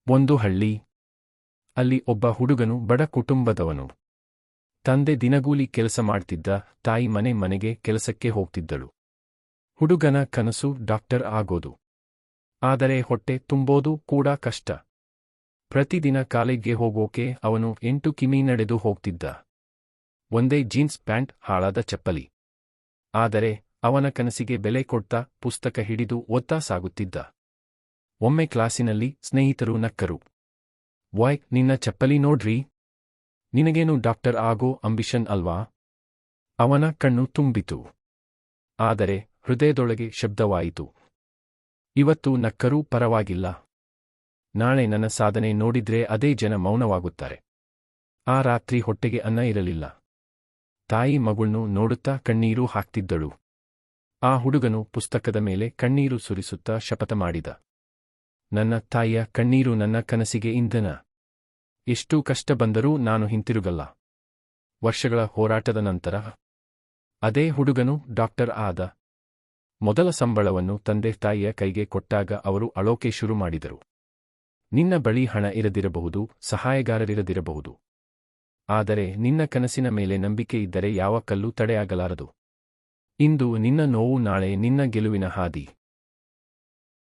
ಒಂದು ಹಳ್ಳಿ. ಅಲ್ಲಿ ಒಬ್ಬ ಹುಡುಗನು ಬಡ ಕುಟುಂಬದವನು. ತಂದೆ ದಿನಗೂಲಿ ಕೆಲಸ ಮಾಡ್ತಿದ್ದ, ತಾಯಿ ಮನೆ ಮನೆಗೆ ಕೆಲಸಕ್ಕೆ ಹೋಗ್ತಿದ್ದಳು. ಹುಡುಗನ ಕನಸು ಡಾಕ್ಟರ್ ಆಗೋದು. ಆದರೆ ಹೊಟ್ಟೆ ತುಂಬೋದು ಕೂಡ ಕಷ್ಟ. ಪ್ರತಿದಿನ ಕಾಲೇಜ್ಗೆ ಹೋಗೋಕೆ ಅವನು 8 ಕಿಮಿ ನಡೆದು ಹೋಗ್ತಿದ್ದ. ಒಂದೇ ಜೀನ್ಸ್ ಪ್ಯಾಂಟ್, ಹಾಳಾದ ಚಪ್ಪಲಿ. ಆದರೆ ಅವನ ಕನಸಿಗೆ ಬೆಲೆ ಕೊಡ್ತಾ ಪುಸ್ತಕ ಹಿಡಿದು ಓದ್ತಾ ಸಾಗುತ್ತಿದ್ದ. ಒಮ್ಮೆ ಕ್ಲಾಸಿನಲ್ಲಿ ಸ್ನೇಹಿತರು ನಕ್ಕರು. ವಾಯ್, ನಿನ್ನ ಚಪ್ಪಲಿ ನೋಡ್ರಿ. ನಿನಗೇನು ಡಾಕ್ಟರ್ ಆಗೋ ಅಂಬಿಷನ್ ಅಲ್ವಾ? ಅವನ ಕಣ್ಣು ತುಂಬಿತು. ಆದರೆ ಹೃದಯದೊಳಗೆ ಶಬ್ದವಾಯಿತು. ಇವತ್ತು ನಕ್ಕರೂ ಪರವಾಗಿಲ್ಲ. ನಾಳೆ ನನ್ನ ಸಾಧನೆ ನೋಡಿದ್ರೆ ಅದೇ ಜನ ಮೌನವಾಗುತ್ತಾರೆ. ಆ ರಾತ್ರಿ ಹೊಟ್ಟೆಗೆ ಅನ್ನ ಇರಲಿಲ್ಲ. ತಾಯಿ ಮಗುಳ್ನು ನೋಡುತ್ತಾ ಕಣ್ಣೀರು ಹಾಕ್ತಿದ್ದಳು. ಆ ಹುಡುಗನು ಪುಸ್ತಕದ ಮೇಲೆ ಕಣ್ಣೀರು ಸುರಿಸುತ್ತಾ ಶಪಥ ಮಾಡಿದ. ನನ್ನ ತಾಯಿಯ ಕಣ್ಣೀರು ನನ್ನ ಕನಸಿಗೆ ಇಂಧನ. ಎಷ್ಟು ಕಷ್ಟ ಬಂದರೂ ನಾನು ಹಿಂತಿರುಗಲ್ಲ. ವರ್ಷಗಳ ಹೋರಾಟದ ನಂತರ ಅದೇ ಹುಡುಗನು ಡಾಕ್ಟರ್ ಆದ. ಮೊದಲ ಸಂಬಳವನ್ನು ತಂದೆ ತಾಯಿಯ ಕೈಗೆ ಕೊಟ್ಟಾಗ ಅವರು ಅಳೋಕೆ ಶುರು ಮಾಡಿದರು. ನಿನ್ನ ಬಳಿ ಹಣ ಇರದಿರಬಹುದು, ಸಹಾಯಗಾರರಿರದಿರಬಹುದು. ಆದರೆ ನಿನ್ನ ಕನಸಿನ ಮೇಲೆ ನಂಬಿಕೆ ಇದ್ದರೆ ಯಾವ ಕಲ್ಲು ತಡೆಯಾಗಲಾರದು. ಇಂದು ನಿನ್ನ ನೋವು, ನಾಳೆ ನಿನ್ನ ಗೆಲುವಿನ ಹಾದಿ.